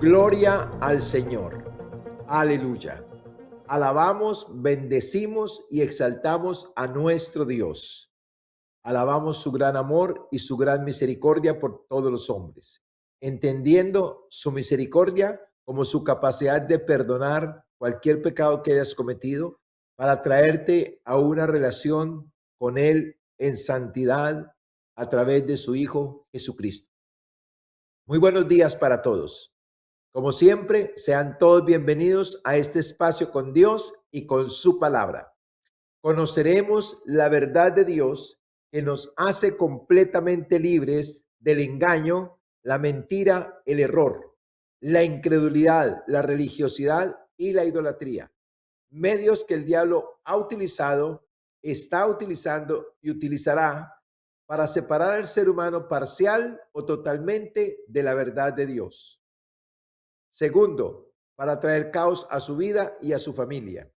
Gloria al Señor. Aleluya. Alabamos, bendecimos y exaltamos a nuestro Dios. Alabamos su gran amor y su gran misericordia por todos los hombres, entendiendo su misericordia como su capacidad de perdonar cualquier pecado que hayas cometido para traerte a una relación con Él en santidad a través de su Hijo Jesucristo. Muy buenos días para todos. Como siempre, sean todos bienvenidos a este espacio con Dios y con su palabra. Conoceremos la verdad de Dios que nos hace completamente libres del engaño, la mentira, el error, la incredulidad, la religiosidad y la idolatría. Medios que el diablo ha utilizado, está utilizando y utilizará para separar al ser humano parcial o totalmente de la verdad de Dios. Segundo, para traer caos a su vida y a su familia.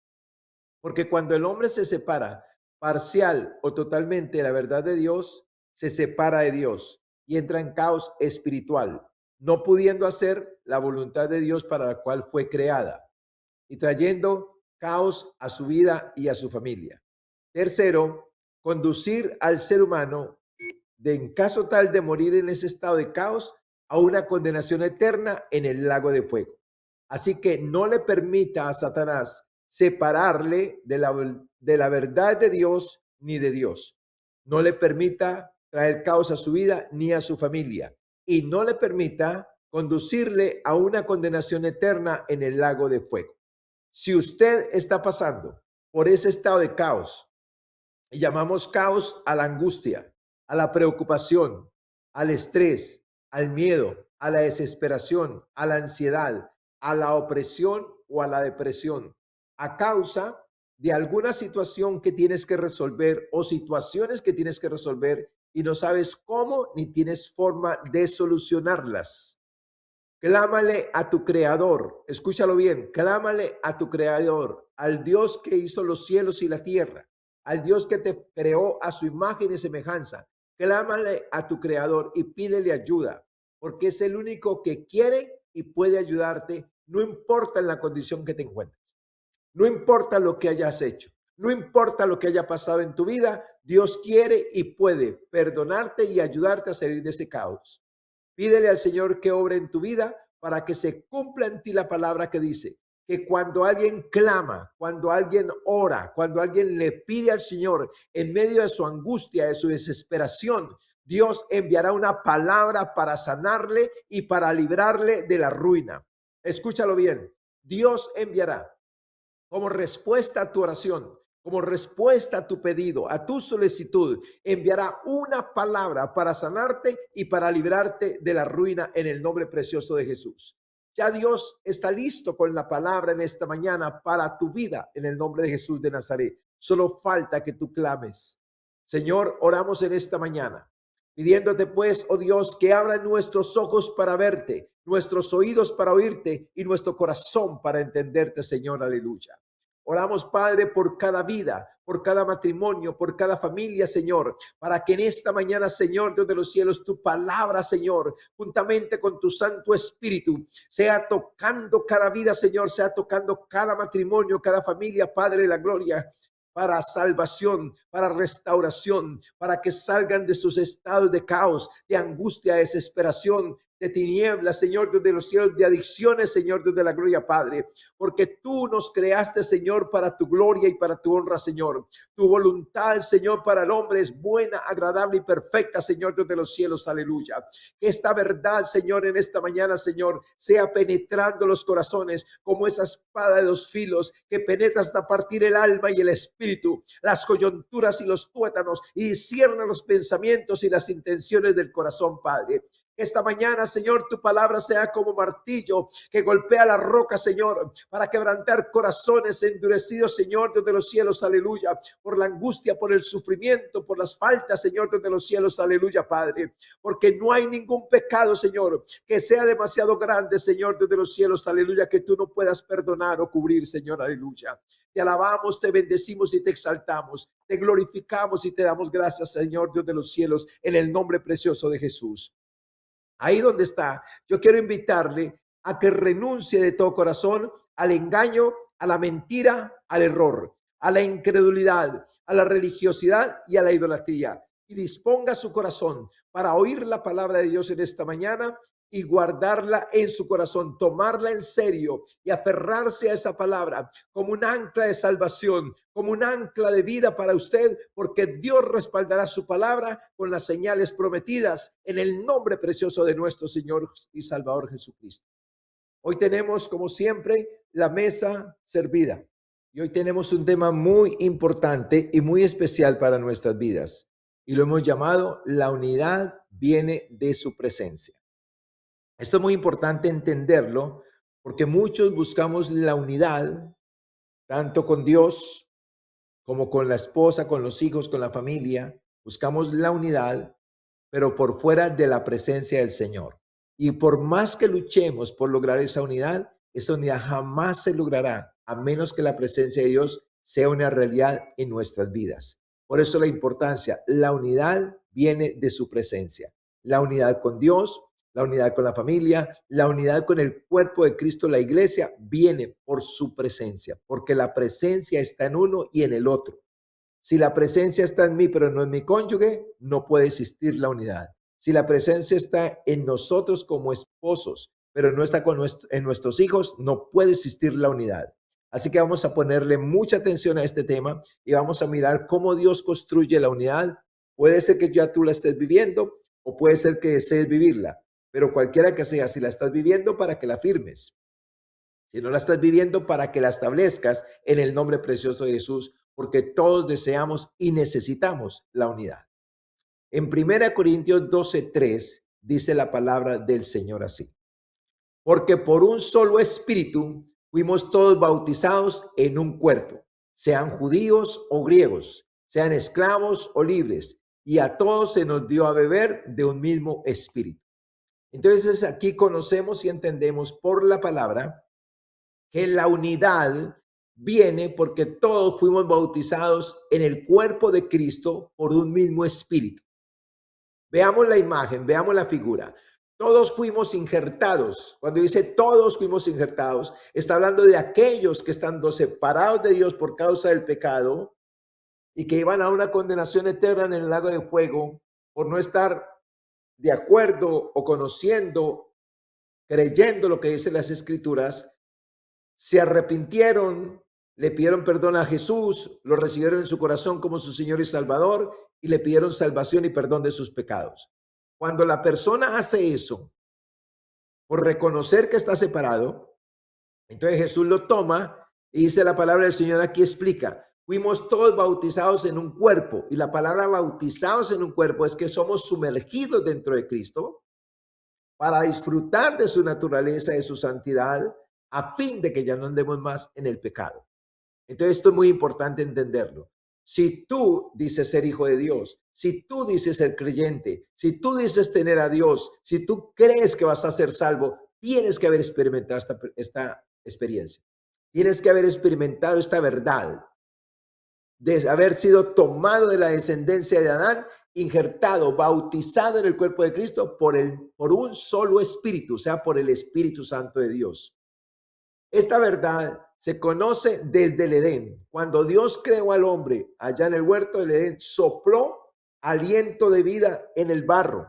Porque cuando el hombre se separa parcial o totalmente de la verdad de Dios, se separa de Dios y entra en caos espiritual, no pudiendo hacer la voluntad de Dios para la cual fue creada y trayendo caos a su vida y a su familia. Tercero, conducir al ser humano en caso tal de morir en ese estado de caos a una condenación eterna en el lago de fuego. Así que no le permita a Satanás separarle de la verdad de Dios ni de Dios. No le permita traer caos a su vida ni a su familia. Y no le permita conducirle a una condenación eterna en el lago de fuego. Si usted está pasando por ese estado de caos, y llamamos caos a la angustia, a la preocupación, al estrés, al miedo, a la desesperación, a la ansiedad, a la opresión o a la depresión, a causa de alguna situación que tienes que resolver o situaciones que tienes que resolver y no sabes cómo ni tienes forma de solucionarlas. Clámale a tu creador, escúchalo bien, clámale a tu creador, al Dios que hizo los cielos y la tierra, al Dios que te creó a su imagen y semejanza. Clámale a tu creador y pídele ayuda, porque es el único que quiere y puede ayudarte, no importa en la condición que te encuentres, no importa lo que hayas hecho, no importa lo que haya pasado en tu vida, Dios quiere y puede perdonarte y ayudarte a salir de ese caos. Pídele al Señor que obre en tu vida para que se cumpla en ti la palabra que dice que cuando alguien clama, cuando alguien ora, cuando alguien le pide al Señor en medio de su angustia, de su desesperación, Dios enviará una palabra para sanarle y para librarle de la ruina. Escúchalo bien. Dios enviará como respuesta a tu oración, como respuesta a tu pedido, a tu solicitud, enviará una palabra para sanarte y para librarte de la ruina en el nombre precioso de Jesús. Ya Dios está listo con la palabra en esta mañana para tu vida en el nombre de Jesús de Nazaret. Solo falta que tú clames. Señor, oramos en esta mañana, pidiéndote pues, oh Dios, que abra nuestros ojos para verte, nuestros oídos para oírte y nuestro corazón para entenderte, Señor, aleluya. Oramos, Padre, por cada vida, por cada matrimonio, por cada familia, Señor, para que en esta mañana, Señor, Dios de los cielos, tu palabra, Señor, juntamente con tu Santo Espíritu, sea tocando cada vida, Señor, sea tocando cada matrimonio, cada familia, Padre de la gloria, para salvación, para restauración, para que salgan de sus estados de caos, de angustia, de desesperación, de tinieblas, Señor Dios de los cielos, de adicciones, Señor Dios de la gloria, Padre, porque tú nos creaste, Señor, para tu gloria y para tu honra, Señor. Tu voluntad, Señor, para el hombre es buena, agradable y perfecta, Señor Dios de los cielos, aleluya. Que esta verdad, Señor, en esta mañana, Señor, sea penetrando los corazones como esa espada de dos filos que penetra hasta partir el alma y el espíritu, las coyunturas y los tuétanos, y discierne los pensamientos y las intenciones del corazón, Padre. Esta mañana, Señor, tu palabra sea como martillo que golpea la roca, Señor, para quebrantar corazones endurecidos, Señor, Dios de los cielos, aleluya, por la angustia, por el sufrimiento, por las faltas, Señor, Dios de los cielos, aleluya, Padre, porque no hay ningún pecado, Señor, que sea demasiado grande, Señor, Dios de los cielos, aleluya, que tú no puedas perdonar o cubrir, Señor, aleluya. Te alabamos, te bendecimos y te exaltamos, te glorificamos y te damos gracias, Señor, Dios de los cielos, en el nombre precioso de Jesús. Ahí donde está, yo quiero invitarle a que renuncie de todo corazón al engaño, a la mentira, al error, a la incredulidad, a la religiosidad y a la idolatría. Y disponga su corazón para oír la palabra de Dios en esta mañana y guardarla en su corazón, tomarla en serio y aferrarse a esa palabra como un ancla de salvación, como un ancla de vida para usted, porque Dios respaldará su palabra con las señales prometidas en el nombre precioso de nuestro Señor y Salvador Jesucristo. Hoy tenemos, como siempre, la mesa servida. Y hoy tenemos un tema muy importante y muy especial para nuestras vidas. Y lo hemos llamado La unidad viene de su presencia. Esto es muy importante entenderlo porque muchos buscamos la unidad, tanto con Dios como con la esposa, con los hijos, con la familia. Buscamos la unidad, pero por fuera de la presencia del Señor. Y por más que luchemos por lograr esa unidad jamás se logrará a menos que la presencia de Dios sea una realidad en nuestras vidas. Por eso la importancia, la unidad viene de su presencia. La unidad con Dios, la unidad con la familia, la unidad con el cuerpo de Cristo, la iglesia, viene por su presencia, porque la presencia está en uno y en el otro. Si la presencia está en mí, pero no en mi cónyuge, no puede existir la unidad. Si la presencia está en nosotros como esposos, pero no está en nuestros hijos, no puede existir la unidad. Así que vamos a ponerle mucha atención a este tema y vamos a mirar cómo Dios construye la unidad. Puede ser que ya tú la estés viviendo o puede ser que desees vivirla, pero cualquiera que sea, si la estás viviendo, para que la firmes. Si no la estás viviendo, para que la establezcas en el nombre precioso de Jesús, porque todos deseamos y necesitamos la unidad. En 1 Corintios 12:3 dice la palabra del Señor así: porque por un solo espíritu fuimos todos bautizados en un cuerpo, sean judíos o griegos, sean esclavos o libres, y a todos se nos dio a beber de un mismo espíritu. Entonces aquí conocemos y entendemos por la palabra que la unidad viene porque todos fuimos bautizados en el cuerpo de Cristo por un mismo espíritu. Veamos la imagen, veamos la figura. Todos fuimos injertados. Cuando dice todos fuimos injertados, está hablando de aquellos que estando separados de Dios por causa del pecado y que iban a una condenación eterna en el lago de fuego por no estar de acuerdo o conociendo, creyendo lo que dicen las escrituras. Se arrepintieron, le pidieron perdón a Jesús, lo recibieron en su corazón como su Señor y Salvador y le pidieron salvación y perdón de sus pecados. Cuando la persona hace eso, por reconocer que está separado, entonces Jesús lo toma y dice la palabra del Señor aquí explica, fuimos todos bautizados en un cuerpo, y la palabra bautizados en un cuerpo es que somos sumergidos dentro de Cristo para disfrutar de su naturaleza, de su santidad, a fin de que ya no andemos más en el pecado. Entonces esto es muy importante entenderlo. Si tú dices ser hijo de Dios, si tú dices ser creyente, si tú dices tener a Dios, si tú crees que vas a ser salvo, tienes que haber experimentado esta experiencia. Tienes que haber experimentado esta verdad de haber sido tomado de la descendencia de Adán, injertado, bautizado en el cuerpo de Cristo por un solo espíritu, o sea, por el Espíritu Santo de Dios. Esta verdad se conoce desde el Edén. Cuando Dios creó al hombre allá en el huerto del Edén, sopló aliento de vida en el barro.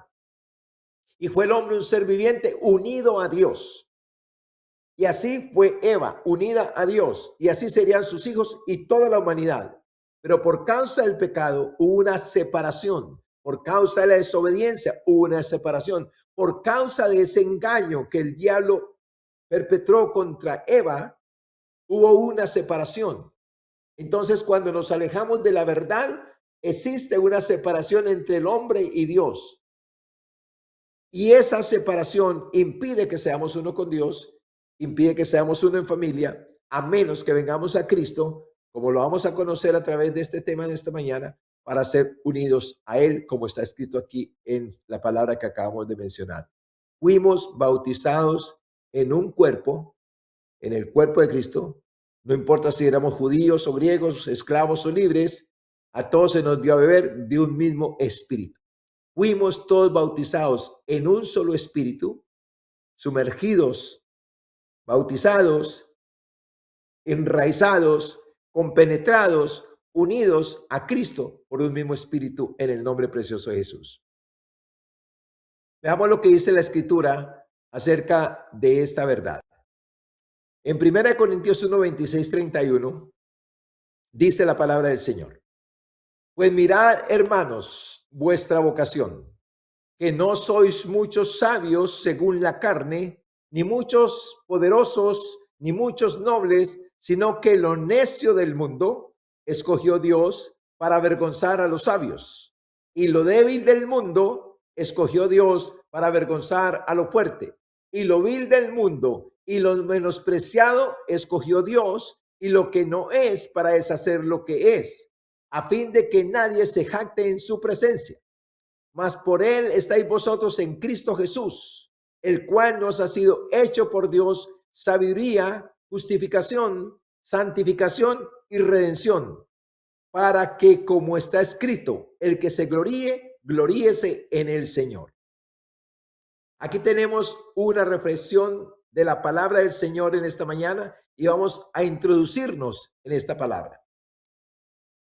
Y fue el hombre un ser viviente unido a Dios. Y así fue Eva, unida a Dios. Y así serían sus hijos y toda la humanidad. Pero por causa del pecado hubo una separación. Por causa de la desobediencia hubo una separación. Por causa de ese engaño que el diablo perpetró contra Eva, hubo una separación. Entonces, cuando nos alejamos de la verdad, existe una separación entre el hombre y Dios. Y esa separación impide que seamos uno con Dios, impide que seamos uno en familia, a menos que vengamos a Cristo, como lo vamos a conocer a través de este tema de esta mañana, para ser unidos a Él, como está escrito aquí en la palabra que acabamos de mencionar. Fuimos bautizados en un cuerpo, en el cuerpo de Cristo. No importa si éramos judíos o griegos, esclavos o libres, a todos se nos dio a beber de un mismo espíritu. Fuimos todos bautizados en un solo espíritu, sumergidos bautizados, enraizados, compenetrados, unidos a Cristo por un mismo espíritu en el nombre precioso de Jesús. Veamos lo que dice la Escritura acerca de esta verdad. En 1 Corintios 1, 26, 31, dice la palabra del Señor. Pues mirad, hermanos, vuestra vocación, que no sois muchos sabios según la carne, ni muchos poderosos, ni muchos nobles, sino que lo necio del mundo escogió Dios para avergonzar a los sabios, y lo débil del mundo escogió Dios para avergonzar a lo fuerte, y lo vil del mundo y lo menospreciado escogió Dios, y lo que no es para deshacer lo que es, a fin de que nadie se jacte en su presencia. Mas por él estáis vosotros en Cristo Jesús, el cual nos ha sido hecho por Dios sabiduría, justificación, santificación y redención, para que, como está escrito, el que se gloríe, gloríese en el Señor. Aquí tenemos una reflexión de la palabra del Señor en esta mañana y vamos a introducirnos en esta palabra.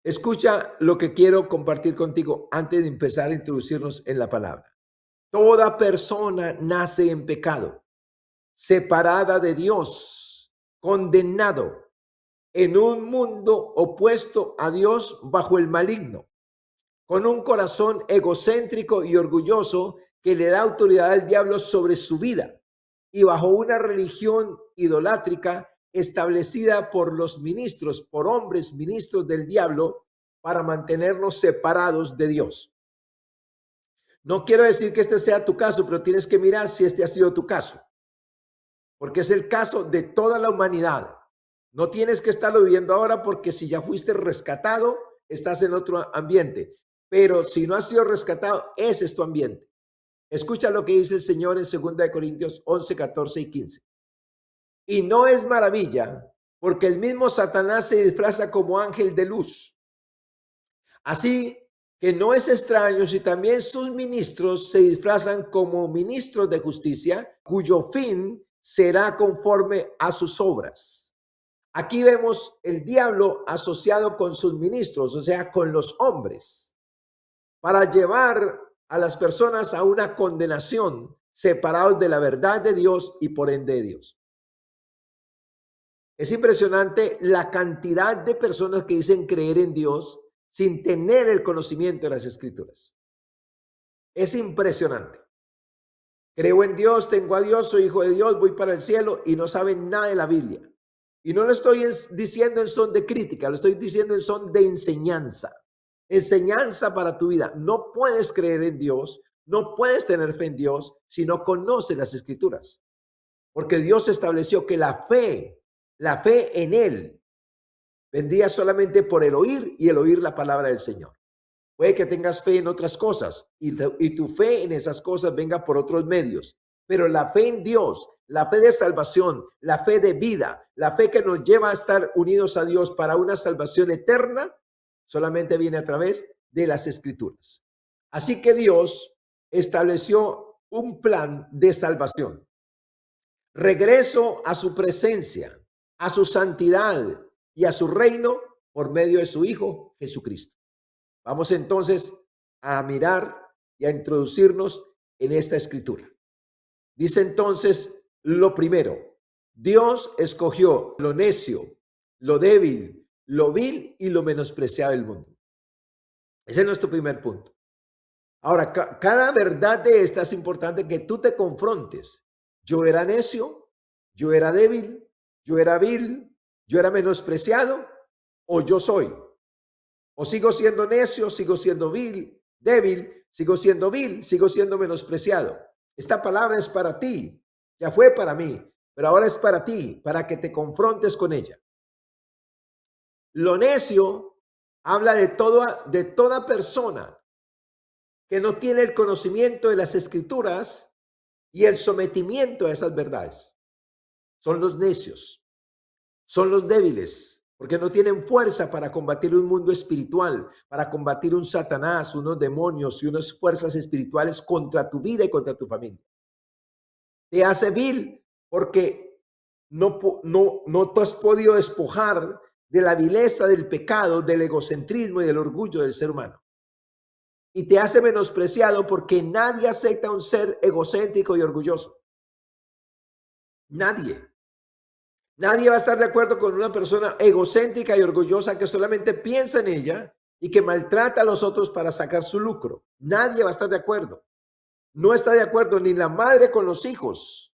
Escucha lo que quiero compartir contigo antes de empezar a introducirnos en la palabra. Toda persona nace en pecado, separada de Dios, condenado en un mundo opuesto a Dios bajo el maligno, con un corazón egocéntrico y orgulloso que le da autoridad al diablo sobre su vida y bajo una religión idolátrica establecida por los ministros, por hombres ministros del diablo, para mantenernos separados de Dios. No quiero decir que este sea tu caso, pero tienes que mirar si este ha sido tu caso, porque es el caso de toda la humanidad. No tienes que estarlo viviendo ahora, porque si ya fuiste rescatado, estás en otro ambiente, pero si no has sido rescatado, ese es tu ambiente. Escucha lo que dice el Señor en 2 Corintios 11, 14 y 15. Y no es maravilla, porque el mismo Satanás se disfraza como ángel de luz. Así que no es extraño si también sus ministros se disfrazan como ministros de justicia, cuyo fin será conforme a sus obras. Aquí vemos el diablo asociado con sus ministros, o sea, con los hombres, para llevar a las personas a una condenación, separados de la verdad de Dios y por ende de Dios. Es impresionante la cantidad de personas que dicen creer en Dios sin tener el conocimiento de las Escrituras. Es impresionante. Creo en Dios, tengo a Dios, soy hijo de Dios, voy para el cielo, y no saben nada de la Biblia. Y no lo estoy diciendo en son de crítica, lo estoy diciendo en son de enseñanza. Enseñanza para tu vida. No puedes creer en Dios, no puedes tener fe en Dios si no conoces las Escrituras. Porque Dios estableció que la fe en Él vendría solamente por el oír y el oír la palabra del Señor. Puede que tengas fe en otras cosas y tu fe en esas cosas venga por otros medios, pero la fe en Dios, la fe de salvación, la fe de vida, la fe que nos lleva a estar unidos a Dios para una salvación eterna, solamente viene a través de las Escrituras. Así que Dios estableció un plan de salvación. Regreso a su presencia, a su santidad y a su reino por medio de su Hijo Jesucristo. Vamos entonces a mirar y a introducirnos en esta escritura. Dice entonces lo primero: Dios escogió lo necio, lo débil, lo vil y lo menospreciado del mundo. Ese es nuestro primer punto. Ahora, cada verdad de esta es importante que tú te confrontes. Yo era necio, yo era débil, yo era vil, yo era menospreciado, o yo soy. O sigo siendo necio, sigo siendo vil, débil, sigo siendo vil, sigo siendo menospreciado. Esta palabra es para ti, ya fue para mí, pero ahora es para ti, para que te confrontes con ella. Lo necio habla de toda persona que no tiene el conocimiento de las Escrituras y el sometimiento a esas verdades. Son los necios, son los débiles, porque no tienen fuerza para combatir un mundo espiritual, para combatir un Satanás, unos demonios y unas fuerzas espirituales contra tu vida y contra tu familia. Te hace vil porque no te has podido despojar de la vileza del pecado, del egocentrismo y del orgullo del ser humano. Y te hace menospreciado porque nadie acepta un ser egocéntrico y orgulloso. Nadie. Nadie va a estar de acuerdo con una persona egocéntrica y orgullosa que solamente piensa en ella y que maltrata a los otros para sacar su lucro. Nadie va a estar de acuerdo. No está de acuerdo ni la madre con los hijos,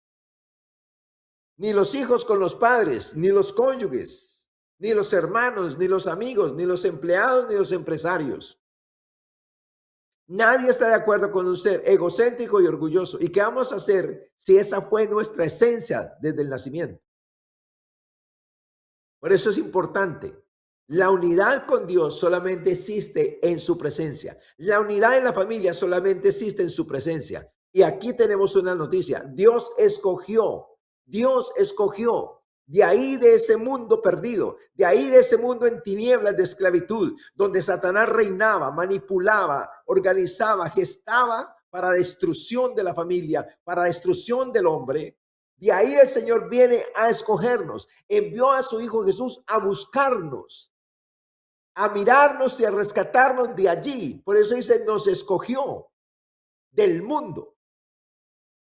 ni los hijos con los padres, ni los cónyuges, ni los hermanos, ni los amigos, ni los empleados, ni los empresarios. Nadie está de acuerdo con un ser egocéntrico y orgulloso. ¿Y qué vamos a hacer si esa fue nuestra esencia desde el nacimiento? Por eso es importante. La unidad con Dios solamente existe en su presencia. La unidad en la familia solamente existe en su presencia. Y aquí tenemos una noticia. Dios escogió. Dios escogió. De ahí de ese mundo perdido, de ahí de ese mundo en tinieblas de esclavitud, donde Satanás reinaba, manipulaba, organizaba, gestaba para destrucción de la familia, para destrucción del hombre. De ahí el Señor viene a escogernos, envió a su Hijo Jesús a buscarnos, a mirarnos y a rescatarnos de allí. Por eso dice, nos escogió del mundo.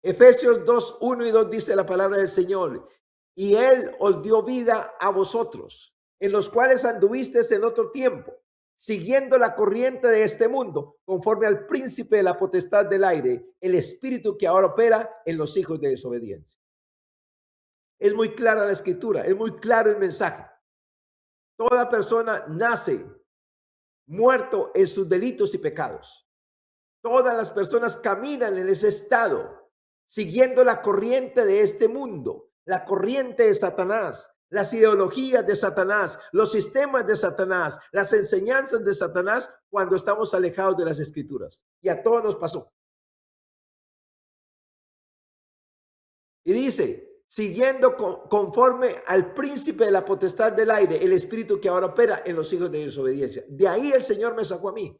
Efesios 2, 1 y 2 dice la palabra del Señor. Y Él os dio vida a vosotros, en los cuales anduvisteis en otro tiempo, siguiendo la corriente de este mundo, conforme al príncipe de la potestad del aire, el espíritu que ahora opera en los hijos de desobediencia. Es muy clara la escritura, es muy claro el mensaje. Toda persona nace muerto en sus delitos y pecados. Todas las personas caminan en ese estado, siguiendo la corriente de este mundo, la corriente de Satanás, las ideologías de Satanás, los sistemas de Satanás, las enseñanzas de Satanás cuando estamos alejados de las escrituras. Y a todos nos pasó. Y dice, siguiendo conforme al príncipe de la potestad del aire, el espíritu que ahora opera en los hijos de desobediencia. De ahí el Señor me sacó a mí,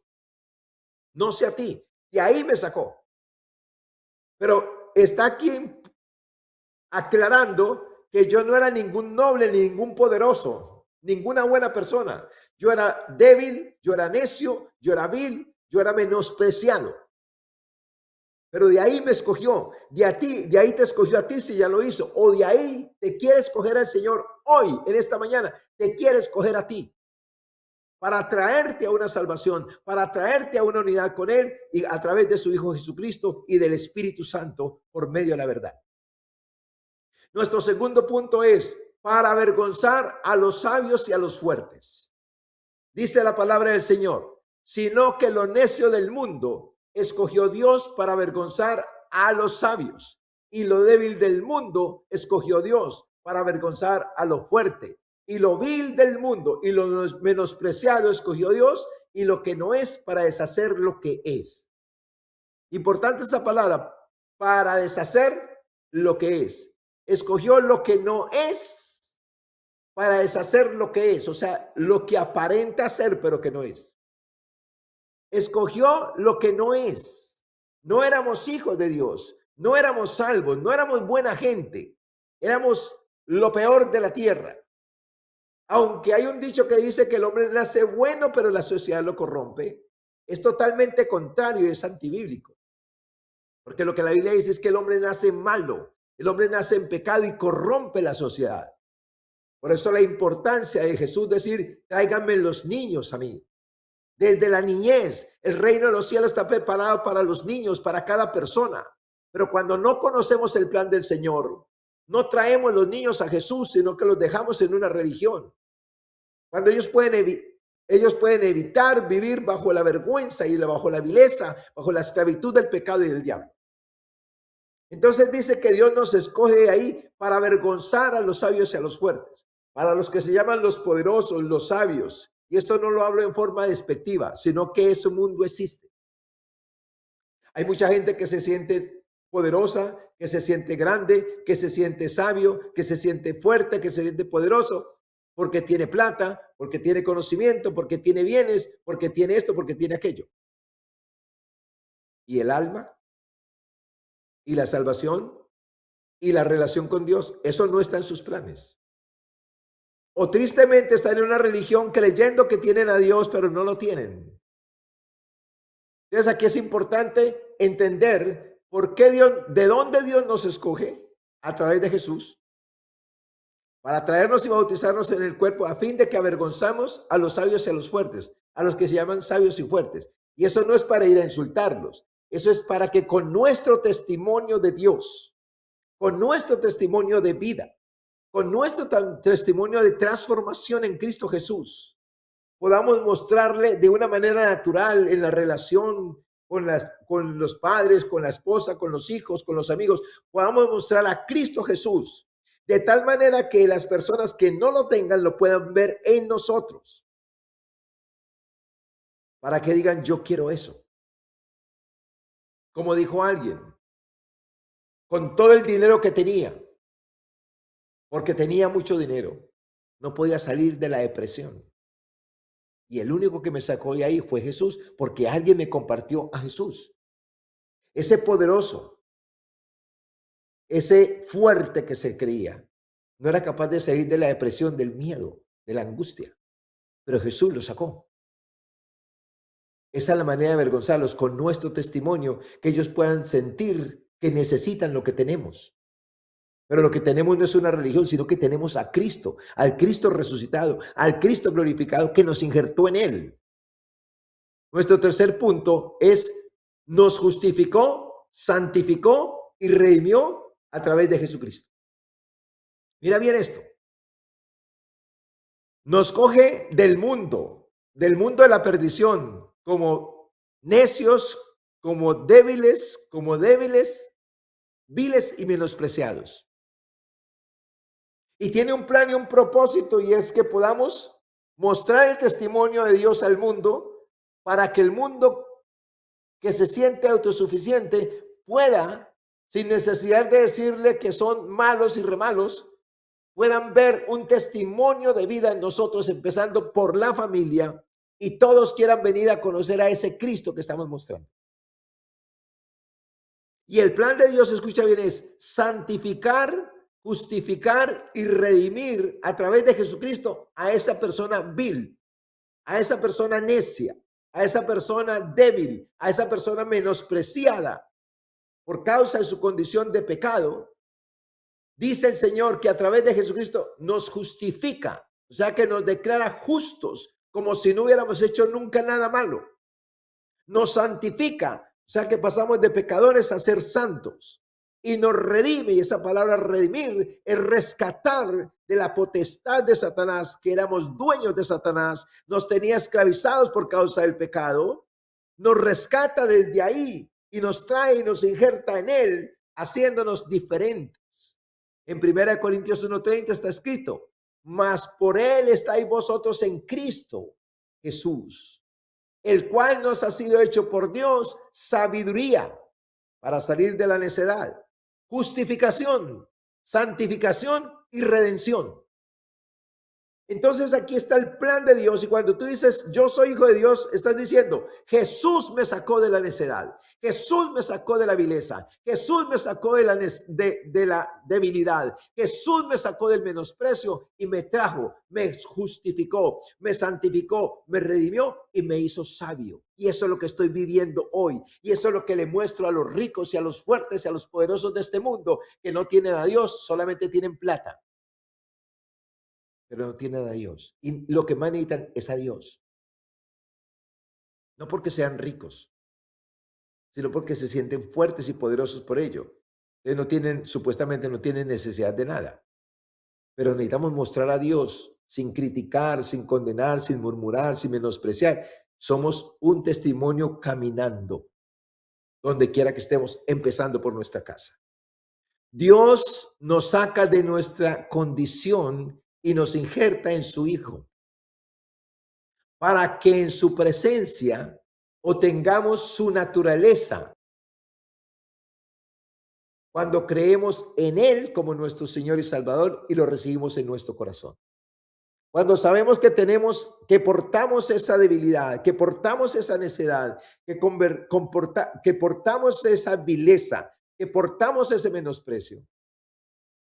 no sé a ti, de ahí me sacó. Pero está aquí aclarando que yo no era ningún noble, ni ningún poderoso, ninguna buena persona. Yo era débil, yo era necio, yo era vil, yo era menospreciado. Pero de ahí me escogió, de ahí te escogió a ti si ya lo hizo, o de ahí te quiere escoger al Señor hoy, en esta mañana, te quiere escoger a ti para traerte a una salvación, para traerte a una unidad con Él y a través de su Hijo Jesucristo y del Espíritu Santo por medio de la verdad. Nuestro segundo punto es para avergonzar a los sabios y a los fuertes. Dice la palabra del Señor, sino que lo necio del mundo escogió Dios para avergonzar a los sabios, y lo débil del mundo escogió Dios para avergonzar a lo fuerte, y lo vil del mundo y lo menospreciado escogió Dios, y lo que no es para deshacer lo que es. Importante esa palabra, para deshacer lo que es. Escogió lo que no es para deshacer lo que es, o sea, lo que aparenta ser pero que no es. Escogió lo que no es. No éramos hijos de Dios, no éramos salvos, no éramos buena gente, éramos lo peor de la tierra. Aunque hay un dicho que dice que el hombre nace bueno, pero la sociedad lo corrompe, es totalmente contrario y es antibíblico. Porque lo que la Biblia dice es que el hombre nace malo, el hombre nace en pecado y corrompe la sociedad. Por eso la importancia de Jesús decir, tráiganme los niños a mí. Desde la niñez, el reino de los cielos está preparado para los niños, para cada persona. Pero cuando no conocemos el plan del Señor, no traemos los niños a Jesús, sino que los dejamos en una religión. Cuando ellos pueden evitar vivir bajo la vergüenza y bajo la vileza, bajo la esclavitud del pecado y del diablo. Entonces dice que Dios nos escoge de ahí para avergonzar a los sabios y a los fuertes, para los que se llaman los poderosos, los sabios. Y esto no lo hablo en forma despectiva, sino que ese mundo existe. Hay mucha gente que se siente poderosa, que se siente grande, que se siente sabio, que se siente fuerte, que se siente poderoso, porque tiene plata, porque tiene conocimiento, porque tiene bienes, porque tiene esto, porque tiene aquello. ¿Y el alma? ¿Y la salvación? y la relación con Dios, eso no está en sus planes. O tristemente están en una religión creyendo que tienen a Dios, pero no lo tienen. Entonces aquí es importante entender por qué Dios, de dónde Dios nos escoge a través de Jesús, para traernos y bautizarnos en el cuerpo a fin de que avergonzamos a los sabios y a los fuertes, a los que se llaman sabios y fuertes. Y eso no es para ir a insultarlos, eso es para que con nuestro testimonio de Dios, con nuestro testimonio de vida, con nuestro testimonio de transformación en Cristo Jesús, podamos mostrarle de una manera natural en la relación con los padres, con la esposa, con los hijos, con los amigos, podamos mostrar a Cristo Jesús de tal manera que las personas que no lo tengan lo puedan ver en nosotros, para que digan, yo quiero eso. Como dijo alguien, con todo el dinero que tenía, porque tenía mucho dinero, no podía salir de la depresión. Y el único que me sacó de ahí fue Jesús, porque alguien me compartió a Jesús. Ese poderoso, ese fuerte que se creía, no era capaz de salir de la depresión, del miedo, de la angustia. Pero Jesús lo sacó. Esa es la manera de avergonzarlos, con nuestro testimonio, que ellos puedan sentir que necesitan lo que tenemos. Pero lo que tenemos no es una religión, sino que tenemos a Cristo, al Cristo resucitado, al Cristo glorificado que nos injertó en él. Nuestro tercer punto es, nos justificó, santificó y redimió a través de Jesucristo. Mira bien esto. Nos coge del mundo de la perdición, como necios, como débiles, viles y menospreciados. Y tiene un plan y un propósito, y es que podamos mostrar el testimonio de Dios al mundo, para que el mundo que se siente autosuficiente pueda, sin necesidad de decirle que son malos y remalos, puedan ver un testimonio de vida en nosotros, empezando por la familia, y todos quieran venir a conocer a ese Cristo que estamos mostrando. Y el plan de Dios, escucha bien, es santificar, justificar y redimir a través de Jesucristo a esa persona vil, a esa persona necia, a esa persona débil, a esa persona menospreciada por causa de su condición de pecado. Dice el Señor que a través de Jesucristo nos justifica, o sea que nos declara justos, como si no hubiéramos hecho nunca nada malo. Nos santifica, o sea que pasamos de pecadores a ser santos. Y nos redime, y esa palabra redimir es rescatar de la potestad de Satanás, que éramos dueños de Satanás, nos tenía esclavizados por causa del pecado, nos rescata desde ahí y nos trae y nos injerta en él, haciéndonos diferentes. En 1 Corintios 1:30 está escrito, mas por él estáis vosotros en Cristo Jesús, el cual nos ha sido hecho por Dios sabiduría para salir de la necedad, justificación, santificación y redención. Entonces aquí está el plan de Dios, y cuando tú dices yo soy hijo de Dios, estás diciendo Jesús me sacó de la necedad, Jesús me sacó de la vileza, Jesús me sacó de la debilidad, Jesús me sacó del menosprecio y me trajo, me justificó, me santificó, me redimió y me hizo sabio. Y eso es lo que estoy viviendo hoy, y eso es lo que le muestro a los ricos y a los fuertes y a los poderosos de este mundo, que no tienen a Dios, solamente tienen plata, pero no tienen a Dios. Y lo que más necesitan es a Dios. No porque sean ricos, sino porque se sienten fuertes y poderosos por ello. No tienen, supuestamente no tienen necesidad de nada. Pero necesitamos mostrar a Dios sin criticar, sin condenar, sin murmurar, sin menospreciar. Somos un testimonio caminando, donde quiera que estemos, empezando por nuestra casa. Dios nos saca de nuestra condición y nos injerta en su Hijo, para que en su presencia obtengamos su naturaleza, cuando creemos en Él como nuestro Señor y Salvador y lo recibimos en nuestro corazón. Cuando sabemos que que portamos esa debilidad, que portamos esa necedad, que portamos esa vileza, que portamos ese menosprecio,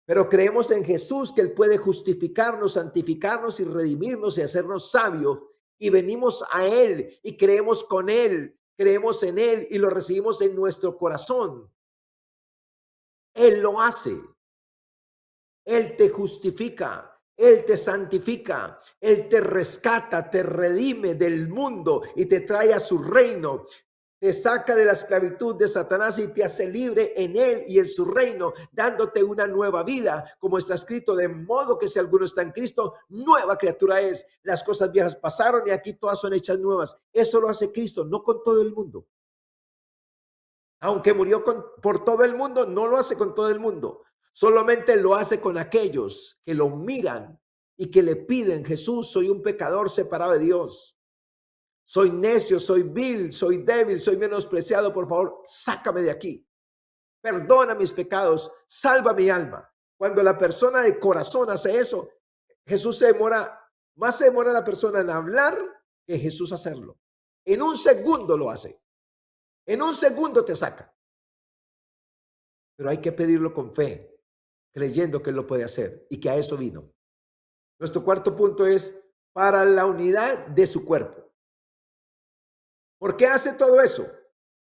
Pero creemos en Jesús, que Él puede justificarnos, santificarnos y redimirnos y hacernos sabios. Y venimos a Él y creemos con Él, creemos en Él y lo recibimos en nuestro corazón. Él lo hace. Él te justifica, Él te santifica, Él te rescata, te redime del mundo y te trae a su reino. Te saca de la esclavitud de Satanás y te hace libre en Él y en su reino, dándote una nueva vida, como está escrito, de modo que si alguno está en Cristo, nueva criatura es. Las cosas viejas pasaron y aquí todas son hechas nuevas. Eso lo hace Cristo, no con todo el mundo. Aunque murió por todo el mundo, no lo hace con todo el mundo. Solamente lo hace con aquellos que lo miran y que le piden: Jesús, soy un pecador separado de Dios. Soy necio, soy vil, soy débil, soy menospreciado. Por favor, sácame de aquí. Perdona mis pecados, salva mi alma. Cuando la persona de corazón hace eso, Jesús más se demora la persona en hablar que Jesús hacerlo. En un segundo lo hace. En un segundo te saca. Pero hay que pedirlo con fe, creyendo que Él lo puede hacer y que a eso vino. Nuestro cuarto punto es para la unidad de su cuerpo. ¿Por qué hace todo eso?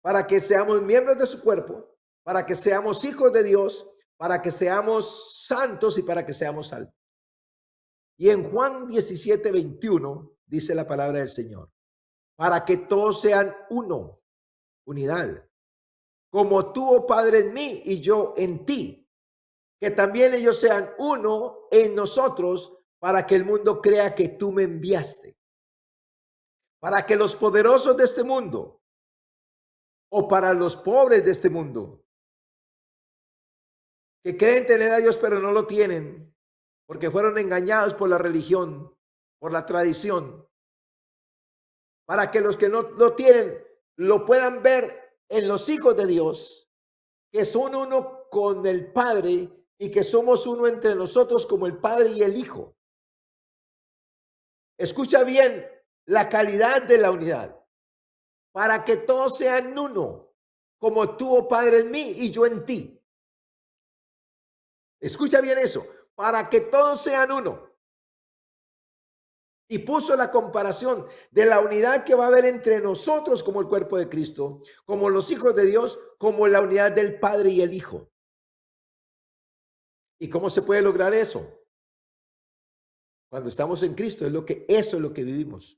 Para que seamos miembros de su cuerpo, para que seamos hijos de Dios, para que seamos santos y para que seamos salvos. Y en Juan 17:21 dice la palabra del Señor: para que todos sean uno, unidad, como tú, oh Padre, en mí y yo en ti, que también ellos sean uno en nosotros, para que el mundo crea que tú me enviaste. Para que los poderosos de este mundo, o para los pobres de este mundo, que creen tener a Dios pero no lo tienen, porque fueron engañados por la religión, por la tradición, para que los que no lo tienen lo puedan ver en los hijos de Dios, que son uno con el Padre y que somos uno entre nosotros como el Padre y el Hijo. Escucha bien la calidad de la unidad. Para que todos sean uno, como tú, oh Padre, en mí y yo en ti. Escucha bien eso. Para que todos sean uno. Y puso la comparación de la unidad que va a haber entre nosotros como el cuerpo de Cristo, como los hijos de Dios, como la unidad del Padre y el Hijo. ¿Y cómo se puede lograr eso? Cuando estamos en Cristo, eso es lo que vivimos.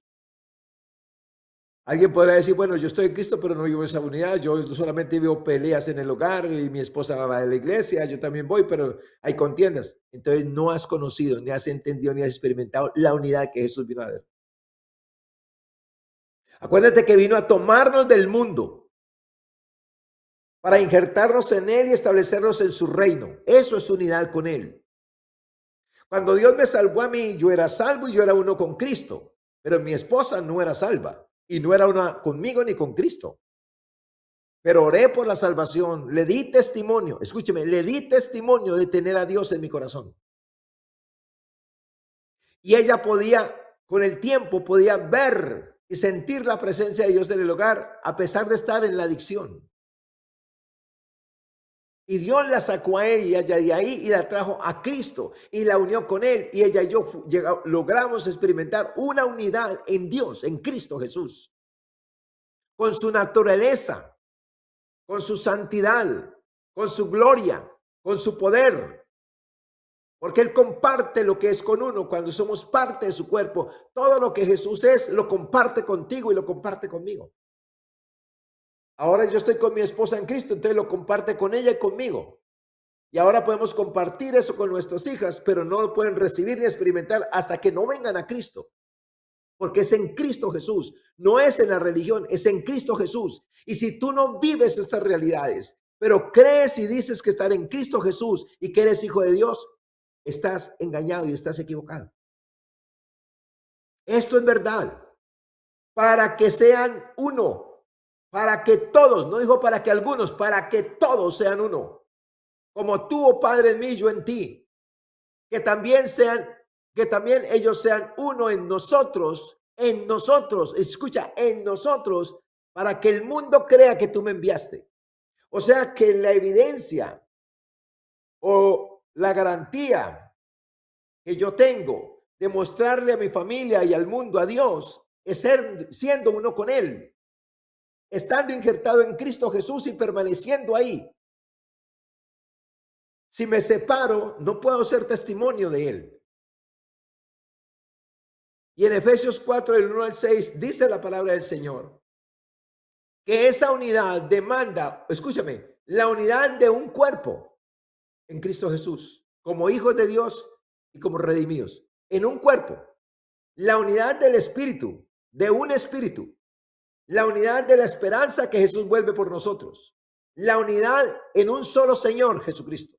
Alguien podrá decir: bueno, yo estoy en Cristo, pero no vivo esa unidad. Yo solamente vivo peleas en el hogar y mi esposa va a la iglesia, yo también voy, pero hay contiendas. Entonces no has conocido, ni has entendido, ni has experimentado la unidad que Jesús vino a dar. Acuérdate que vino a tomarnos del mundo para injertarnos en Él y establecernos en su reino. Eso es unidad con Él. Cuando Dios me salvó a mí, yo era salvo y yo era uno con Cristo, pero mi esposa no era salva y no era una conmigo ni con Cristo. Pero oré por la salvación, le di testimonio, escúcheme, le di testimonio de tener a Dios en mi corazón. Y ella con el tiempo, podía ver y sentir la presencia de Dios en el hogar, a pesar de estar en la adicción. Y Dios la sacó a ella de ahí y la trajo a Cristo y la unió con Él. Y ella y yo logramos experimentar una unidad en Dios, en Cristo Jesús, con su naturaleza, con su santidad, con su gloria, con su poder. Porque Él comparte lo que es con uno cuando somos parte de su cuerpo. Todo lo que Jesús es, lo comparte contigo y lo comparte conmigo. Ahora yo estoy con mi esposa en Cristo, entonces lo comparte con ella y conmigo. Y ahora podemos compartir eso con nuestras hijas, pero no lo pueden recibir ni experimentar hasta que no vengan a Cristo. Porque es en Cristo Jesús, no es en la religión, es en Cristo Jesús. Y si tú no vives estas realidades, pero crees y dices que estar en Cristo Jesús y que eres hijo de Dios, estás engañado y estás equivocado. Esto es verdad. Para que sean uno. Para que todos, no dijo para que algunos, para que todos sean uno. Como tú, oh Padre, en mí, yo en ti. Que también ellos sean uno en nosotros, escucha, en nosotros, para que el mundo crea que tú me enviaste. O sea que la evidencia o la garantía que yo tengo de mostrarle a mi familia y al mundo a Dios es siendo uno con Él, estando injertado en Cristo Jesús y permaneciendo ahí. Si me separo, no puedo ser testimonio de Él. Y en Efesios 4, del 1 al 6, dice la palabra del Señor, que esa unidad demanda, escúchame, la unidad de un cuerpo en Cristo Jesús, como hijos de Dios y como redimidos, en un cuerpo. La unidad del Espíritu, de un Espíritu. La unidad de la esperanza que Jesús vuelve por nosotros. La unidad en un solo Señor, Jesucristo.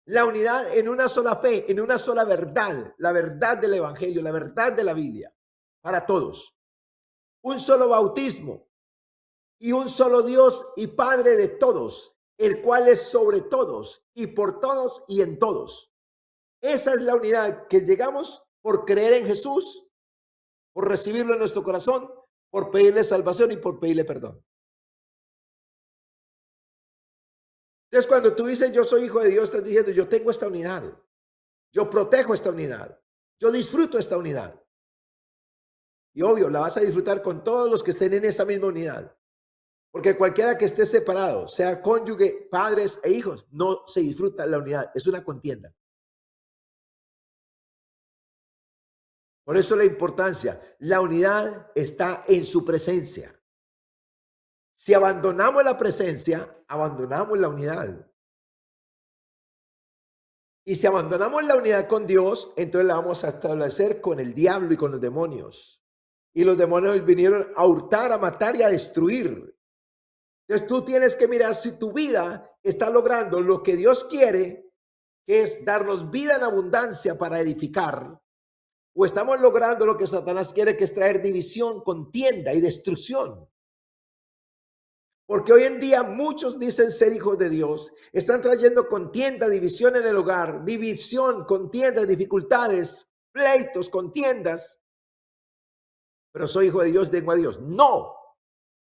La unidad en una sola fe, en una sola verdad, la verdad del Evangelio, la verdad de la Biblia, para todos. Un solo bautismo y un solo Dios y Padre de todos, el cual es sobre todos y por todos y en todos. Esa es la unidad que llegamos por creer en Jesús, por recibirlo en nuestro corazón, por pedirle salvación y por pedirle perdón. Entonces, cuando tú dices yo soy hijo de Dios, estás diciendo yo tengo esta unidad, yo protejo esta unidad, yo disfruto esta unidad. Y obvio, la vas a disfrutar con todos los que estén en esa misma unidad. Porque cualquiera que esté separado, sea cónyuge, padres e hijos, no se disfruta la unidad, es una contienda. Por eso la importancia, la unidad está en su presencia. Si abandonamos la presencia, abandonamos la unidad. Y si abandonamos la unidad con Dios, entonces la vamos a establecer con el diablo y con los demonios. Y los demonios vinieron a hurtar, a matar y a destruir. Entonces tú tienes que mirar si tu vida está logrando lo que Dios quiere, que es darnos vida en abundancia para edificar, o estamos logrando lo que Satanás quiere, que es traer división, contienda y destrucción. Porque hoy en día muchos dicen ser hijos de Dios, están trayendo contienda, división en el hogar, división, contienda, dificultades, pleitos, contiendas. Pero soy hijo de Dios, vengo a Dios. No,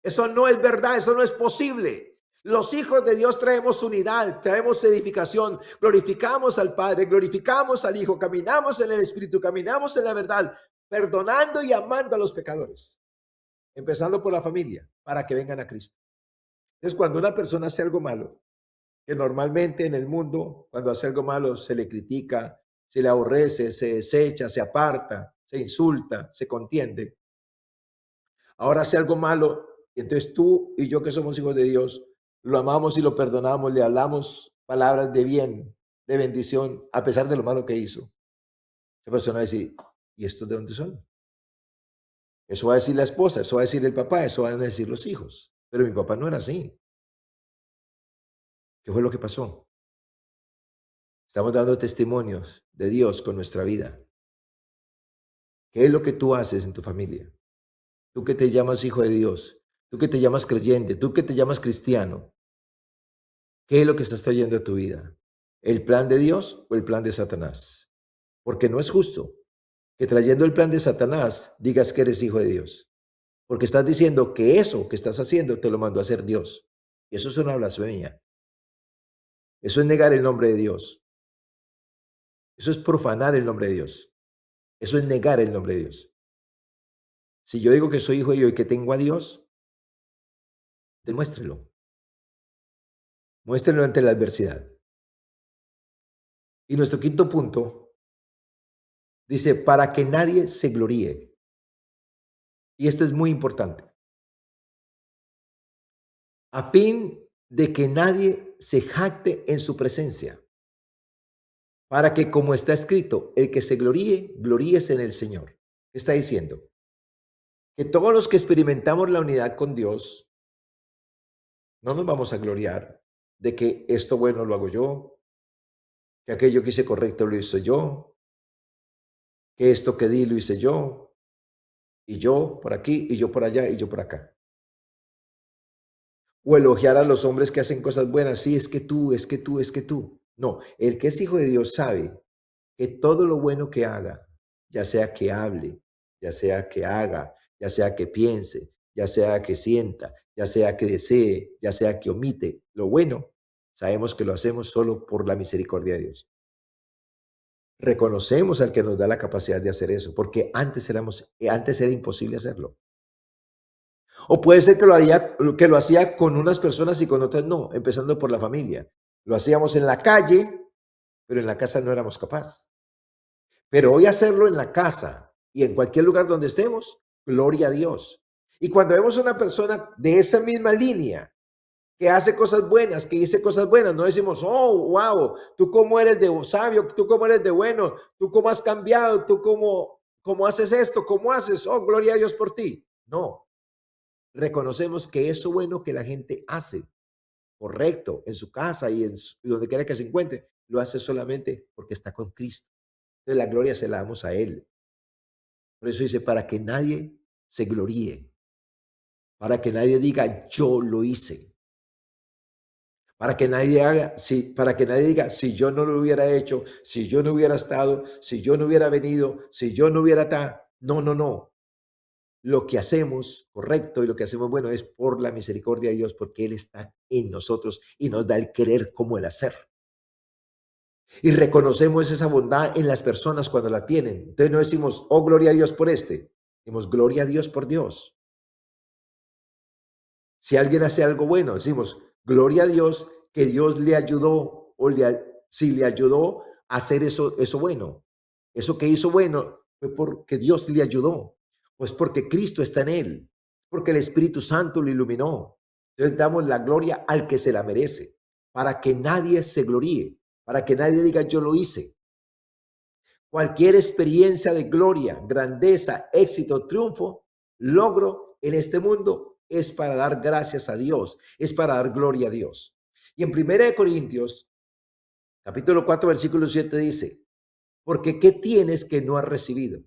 eso no es verdad, eso no es posible. Los hijos de Dios traemos unidad, traemos edificación, glorificamos al Padre, glorificamos al Hijo, caminamos en el Espíritu, caminamos en la verdad, perdonando y amando a los pecadores, empezando por la familia, para que vengan a Cristo. Es cuando una persona hace algo malo, que normalmente en el mundo, cuando hace algo malo, se le critica, se le aborrece, se desecha, se aparta, se insulta, se contiende. Ahora hace algo malo, y entonces tú y yo que somos hijos de Dios, lo amamos y lo perdonamos, le hablamos palabras de bien, de bendición, a pesar de lo malo que hizo. Esa persona va a decir, ¿y estos de dónde son? Eso va a decir la esposa, eso va a decir el papá, eso van a decir los hijos. Pero mi papá no era así. ¿Qué fue lo que pasó? Estamos dando testimonios de Dios con nuestra vida. ¿Qué es lo que tú haces en tu familia? Tú que te llamas hijo de Dios, tú que te llamas creyente, tú que te llamas cristiano. ¿Qué es lo que estás trayendo a tu vida? ¿El plan de Dios o el plan de Satanás? Porque no es justo que trayendo el plan de Satanás digas que eres hijo de Dios. Porque estás diciendo que eso que estás haciendo te lo mandó a hacer Dios. Y eso es una blasfemia. Eso es negar el nombre de Dios. Eso es profanar el nombre de Dios. Eso es negar el nombre de Dios. Si yo digo que soy hijo de Dios y que tengo a Dios, demuéstrelo. Muéstrelo ante la adversidad. Y nuestro quinto punto dice, para que nadie se gloríe. Y esto es muy importante. A fin de que nadie se jacte en su presencia. Para que, como está escrito, el que se gloríe, gloríese en el Señor. ¿Qué está diciendo? Que todos los que experimentamos la unidad con Dios, no nos vamos a gloriar de que esto bueno lo hago yo, que aquello que hice correcto lo hice yo, que esto que di lo hice yo, y yo por aquí, y yo por allá, y yo por acá. O elogiar a los hombres que hacen cosas buenas, sí, es que tú, es que tú, es que tú. No, el que es hijo de Dios sabe que todo lo bueno que haga, ya sea que hable, ya sea que haga, ya sea que piense, ya sea que sienta, ya sea que desee, ya sea que omite, lo bueno, sabemos que lo hacemos solo por la misericordia de Dios. Reconocemos al que nos da la capacidad de hacer eso, porque antes era imposible hacerlo. O puede ser que lo hacía con unas personas y con otras no, empezando por la familia. Lo hacíamos en la calle, pero en la casa no éramos capaces. Pero hoy hacerlo en la casa y en cualquier lugar donde estemos, gloria a Dios. Y cuando vemos una persona de esa misma línea que hace cosas buenas, que dice cosas buenas, no decimos, oh, wow, tú cómo eres de sabio, tú cómo eres de bueno, tú cómo has cambiado, tú cómo haces esto, cómo haces, oh, gloria a Dios por ti. No, reconocemos que eso bueno que la gente hace, correcto, en su casa y donde quiera que se encuentre, lo hace solamente porque está con Cristo. Entonces la gloria se la damos a Él. Por eso dice, para que nadie se gloríe, para que nadie diga, yo lo hice. Para que nadie diga, si yo no lo hubiera hecho, si yo no hubiera estado, si yo no hubiera venido, si yo no hubiera No, no, no. Lo que hacemos correcto y lo que hacemos bueno es por la misericordia de Dios, porque Él está en nosotros y nos da el querer como el hacer. Y reconocemos esa bondad en las personas cuando la tienen. Entonces no decimos, oh, gloria a Dios por este. Decimos, gloria a Dios por Dios. Si alguien hace algo bueno, decimos, gloria a Dios que Dios le ayudó si le ayudó a hacer eso bueno. Eso que hizo bueno fue porque Dios le ayudó, pues porque Cristo está en él, porque el Espíritu Santo lo iluminó. Entonces damos la gloria al que se la merece, para que nadie se gloríe, para que nadie diga yo lo hice. Cualquier experiencia de gloria, grandeza, éxito, triunfo, logro en este mundo es para dar gracias a Dios, es para dar gloria a Dios. Y en 1 Corintios, capítulo 4, versículo 7 dice, porque ¿qué tienes que no has recibido?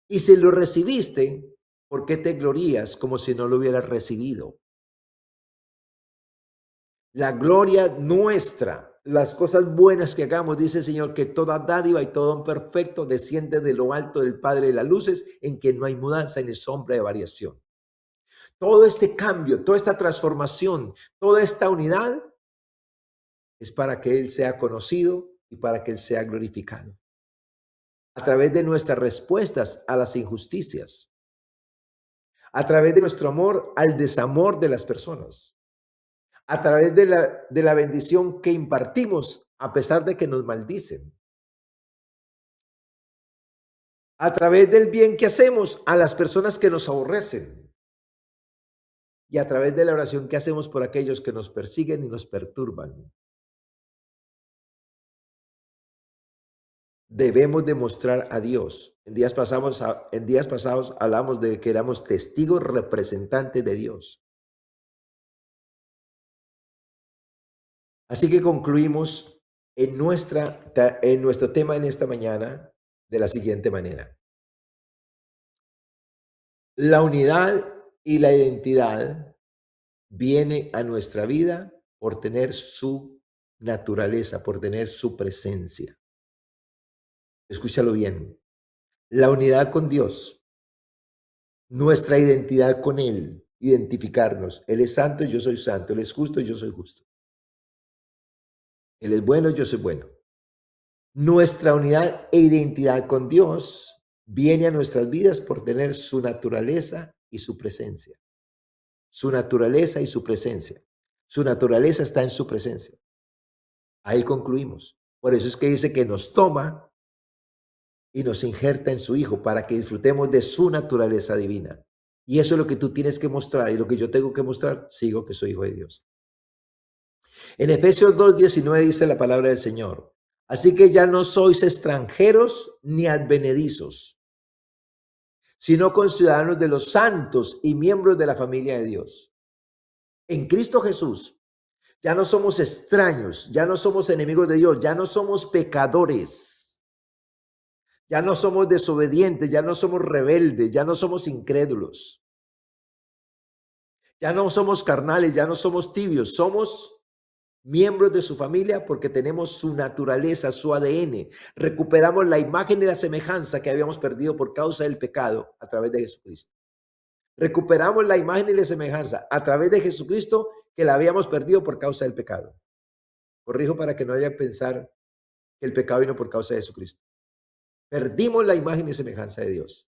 Y si lo recibiste, ¿por qué te glorías como si no lo hubieras recibido? La gloria nuestra, las cosas buenas que hagamos, dice el Señor, que toda dádiva y todo don perfecto desciende de lo alto del Padre de las luces, en que no hay mudanza ni sombra de variación. Todo este cambio, toda esta transformación, toda esta unidad es para que Él sea conocido y para que Él sea glorificado. A través de nuestras respuestas a las injusticias, a través de nuestro amor al desamor de las personas, a través de la bendición que impartimos a pesar de que nos maldicen, a través del bien que hacemos a las personas que nos aborrecen y a través de la oración que hacemos por aquellos que nos persiguen y nos perturban. Debemos demostrar a Dios. En días pasados hablamos de que éramos testigos representantes de Dios. Así que concluimos en nuestro tema en esta mañana de la siguiente manera. La unidad y la identidad viene a nuestra vida por tener su naturaleza, por tener su presencia. Escúchalo bien. La unidad con Dios, nuestra identidad con Él, identificarnos. Él es santo, yo soy santo. Él es justo, yo soy justo. Él es bueno, yo soy bueno. Nuestra unidad e identidad con Dios viene a nuestras vidas por tener su naturaleza y su presencia. Su naturaleza y su presencia. Su naturaleza está en su presencia. Ahí concluimos. Por eso es que dice que nos toma y nos injerta en su Hijo para que disfrutemos de su naturaleza divina. Y eso es lo que tú tienes que mostrar y lo que yo tengo que mostrar, sigo que soy hijo de Dios. En Efesios 2:19 dice la palabra del Señor. Así que ya no sois extranjeros ni advenedizos, sino conciudadanos de los santos y miembros de la familia de Dios. En Cristo Jesús, ya no somos extraños, ya no somos enemigos de Dios, ya no somos pecadores, ya no somos desobedientes, ya no somos rebeldes, ya no somos incrédulos, ya no somos carnales, ya no somos tibios, somos miembros de su familia porque tenemos su naturaleza, su ADN. Recuperamos la imagen y la semejanza que habíamos perdido por causa del pecado a través de Jesucristo. Recuperamos la imagen y la semejanza a través de Jesucristo que la habíamos perdido por causa del pecado. Corrijo para que no haya que pensar que el pecado vino por causa de Jesucristo. Perdimos la imagen y semejanza de Dios.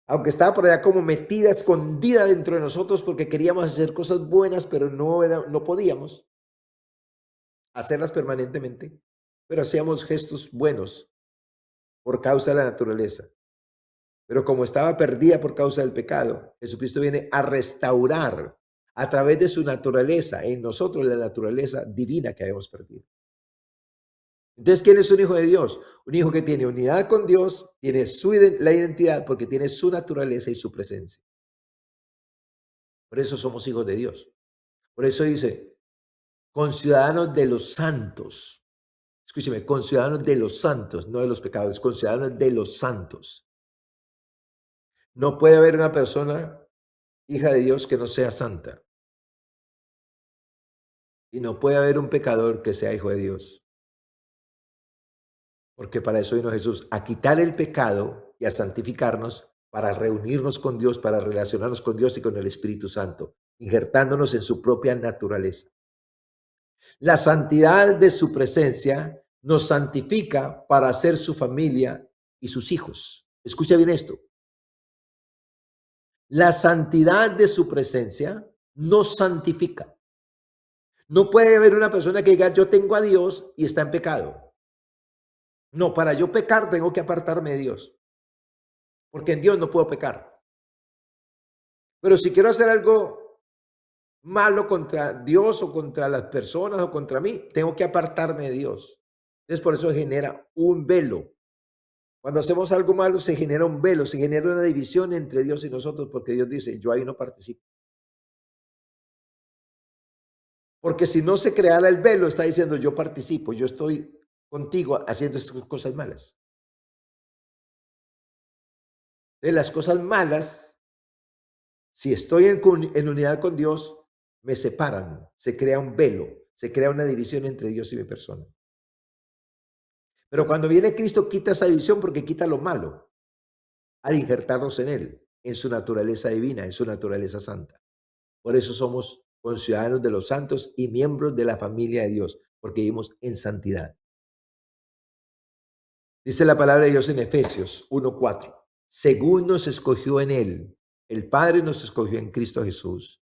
Aunque estaba por allá como metida, escondida dentro de nosotros porque queríamos hacer cosas buenas, pero no podíamos hacerlas permanentemente, pero hacíamos gestos buenos por causa de la naturaleza. Pero como estaba perdida por causa del pecado, Jesucristo viene a restaurar a través de su naturaleza en nosotros la naturaleza divina que habíamos perdido. Entonces, ¿quién es un hijo de Dios? Un hijo que tiene unidad con Dios, tiene la identidad porque tiene su naturaleza y su presencia. Por eso somos hijos de Dios. Por eso dice, conciudadanos de los santos. Escúcheme, conciudadanos de los santos, no de los pecadores, conciudadanos de los santos. No puede haber una persona hija de Dios que no sea santa. Y no puede haber un pecador que sea hijo de Dios. Porque para eso vino Jesús, a quitar el pecado y a santificarnos para reunirnos con Dios, para relacionarnos con Dios y con el Espíritu Santo, injertándonos en su propia naturaleza. La santidad de su presencia nos santifica para ser su familia y sus hijos. Escucha bien esto. La santidad de su presencia nos santifica. No puede haber una persona que diga, yo tengo a Dios y está en pecado. No, para yo pecar tengo que apartarme de Dios, porque en Dios no puedo pecar. Pero si quiero hacer algo malo contra Dios o contra las personas o contra mí, tengo que apartarme de Dios. Entonces por eso genera un velo. Cuando hacemos algo malo se genera un velo, se genera una división entre Dios y nosotros, porque Dios dice, yo ahí no participo. Porque si no se creara el velo, está diciendo, yo participo, yo estoy contigo haciendo esas cosas malas. De las cosas malas, si estoy en unidad con Dios, me separan, se crea un velo, se crea una división entre Dios y mi persona. Pero cuando viene Cristo, quita esa división porque quita lo malo, al injertarnos en Él, en su naturaleza divina, en su naturaleza santa. Por eso somos conciudadanos de los santos y miembros de la familia de Dios, porque vivimos en santidad. Dice la palabra de Dios en Efesios 1:4. Según nos escogió en Él, el Padre nos escogió en Cristo Jesús,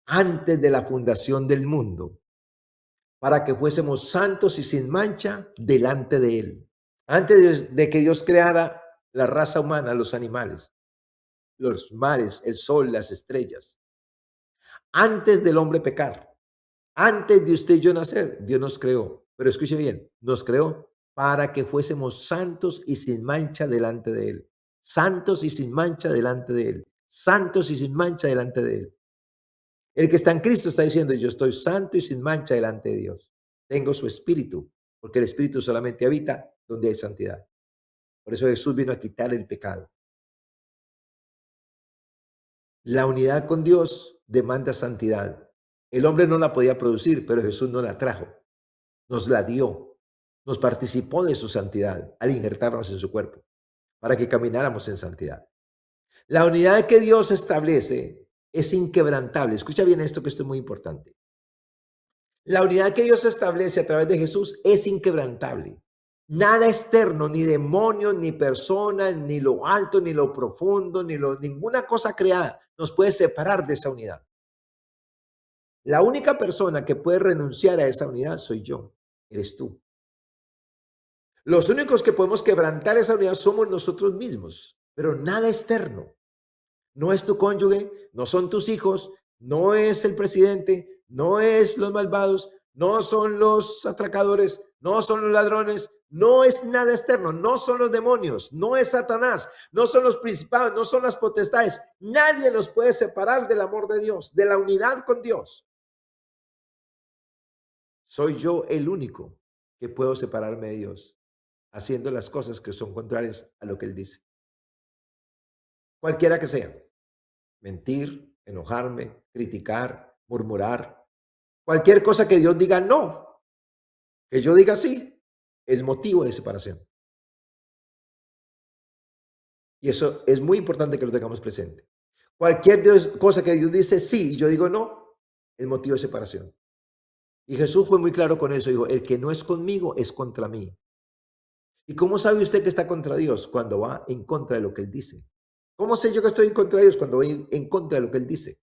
antes de la fundación del mundo, para que fuésemos santos y sin mancha delante de Él. Antes de que Dios creara la raza humana, los animales, los mares, el sol, las estrellas, antes del hombre pecar, antes de usted y yo nacer, Dios nos creó. Pero escuche bien, nos creó para que fuésemos santos y sin mancha delante de Él. Santos y sin mancha delante de Él. Santos y sin mancha delante de Él. El que está en Cristo está diciendo, yo estoy santo y sin mancha delante de Dios. Tengo su espíritu, porque el espíritu solamente habita donde hay santidad. Por eso Jesús vino a quitar el pecado. La unidad con Dios demanda santidad. El hombre no la podía producir, pero Jesús no la trajo. Nos la dio. Nos participó de su santidad al injertarnos en su cuerpo, para que camináramos en santidad. La unidad que Dios establece es inquebrantable. Escucha bien esto, que esto es muy importante. La unidad que Dios establece a través de Jesús es inquebrantable. Nada externo, ni demonios, ni personas, ni lo alto, ni lo profundo, ninguna cosa creada nos puede separar de esa unidad. La única persona que puede renunciar a esa unidad soy yo, eres tú. Los únicos que podemos quebrantar esa unidad somos nosotros mismos, pero nada externo. No es tu cónyuge, no son tus hijos, no es el presidente, no es los malvados, no son los atracadores, no son los ladrones, no es nada externo, no son los demonios, no es Satanás, no son los principados, no son las potestades. Nadie nos puede separar del amor de Dios, de la unidad con Dios. Soy yo el único que puedo separarme de Dios, haciendo las cosas que son contrarias a lo que Él dice. Cualquiera que sea. Mentir, enojarme, criticar, murmurar. Cualquier cosa que Dios diga no, que yo diga sí, es motivo de separación. Y eso es muy importante que lo tengamos presente. Cualquier cosa que Dios dice sí y yo digo no, es motivo de separación. Y Jesús fue muy claro con eso, dijo, el que no es conmigo es contra mí. ¿Y cómo sabe usted que está contra Dios? Cuando va en contra de lo que Él dice. ¿Cómo sé yo que estoy en contra de Dios? Cuando voy en contra de lo que Él dice.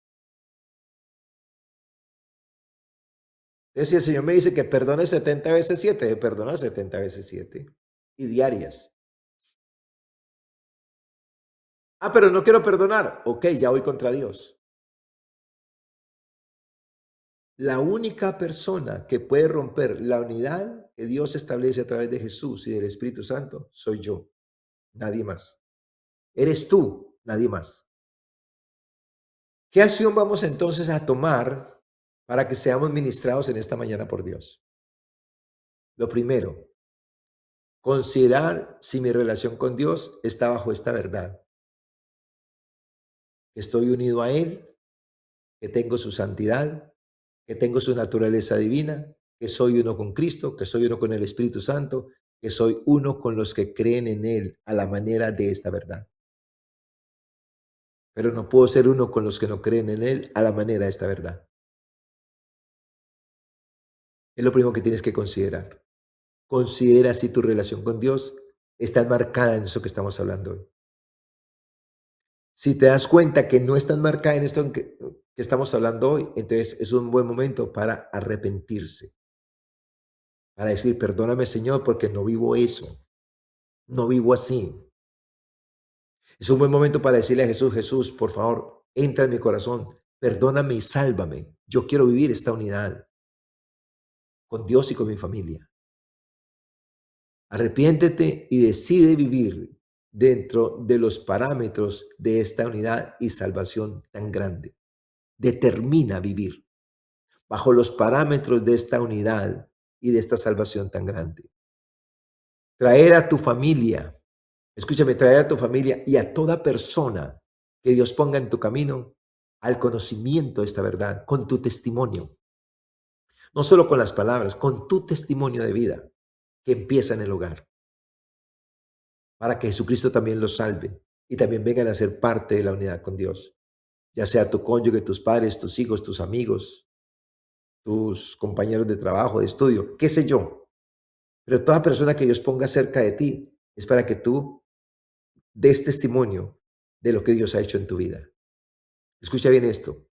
Es decir, el Señor me dice que perdone 70 veces 7, de perdonar 70 veces 7 y diarias. Ah, pero no quiero perdonar. Ok, ya voy contra Dios. La única persona que puede romper la unidad que Dios establece a través de Jesús y del Espíritu Santo soy yo, nadie más. Eres tú, nadie más. ¿Qué acción vamos entonces a tomar para que seamos ministrados en esta mañana por Dios? Lo primero, considerar si mi relación con Dios está bajo esta verdad. Estoy unido a Él, que tengo su santidad, que tengo su naturaleza divina, que soy uno con Cristo, que soy uno con el Espíritu Santo, que soy uno con los que creen en Él a la manera de esta verdad. Pero no puedo ser uno con los que no creen en Él a la manera de esta verdad. Es lo primero que tienes que considerar. Considera si tu relación con Dios está enmarcada en eso que estamos hablando hoy. Si te das cuenta que no está enmarcada en esto que estamos hablando hoy, entonces es un buen momento para arrepentirse, para decir, perdóname Señor, porque no vivo eso, no vivo así. Es un buen momento para decirle a Jesús, Jesús, por favor, entra en mi corazón, perdóname y sálvame. Yo quiero vivir esta unidad con Dios y con mi familia. Arrepiéntete y decide vivir dentro de los parámetros de esta unidad y salvación tan grande. Determina vivir bajo los parámetros de esta unidad y de esta salvación tan grande. Traer a tu familia, escúchame, traer a tu familia y a toda persona que Dios ponga en tu camino al conocimiento de esta verdad, con tu testimonio. No solo con las palabras, con tu testimonio de vida que empieza en el hogar, para que Jesucristo también los salve y también vengan a ser parte de la unidad con Dios, ya sea tu cónyuge, tus padres, tus hijos, tus amigos, tus compañeros de trabajo, de estudio, qué sé yo. Pero toda persona que Dios ponga cerca de ti es para que tú des testimonio de lo que Dios ha hecho en tu vida. Escucha bien esto.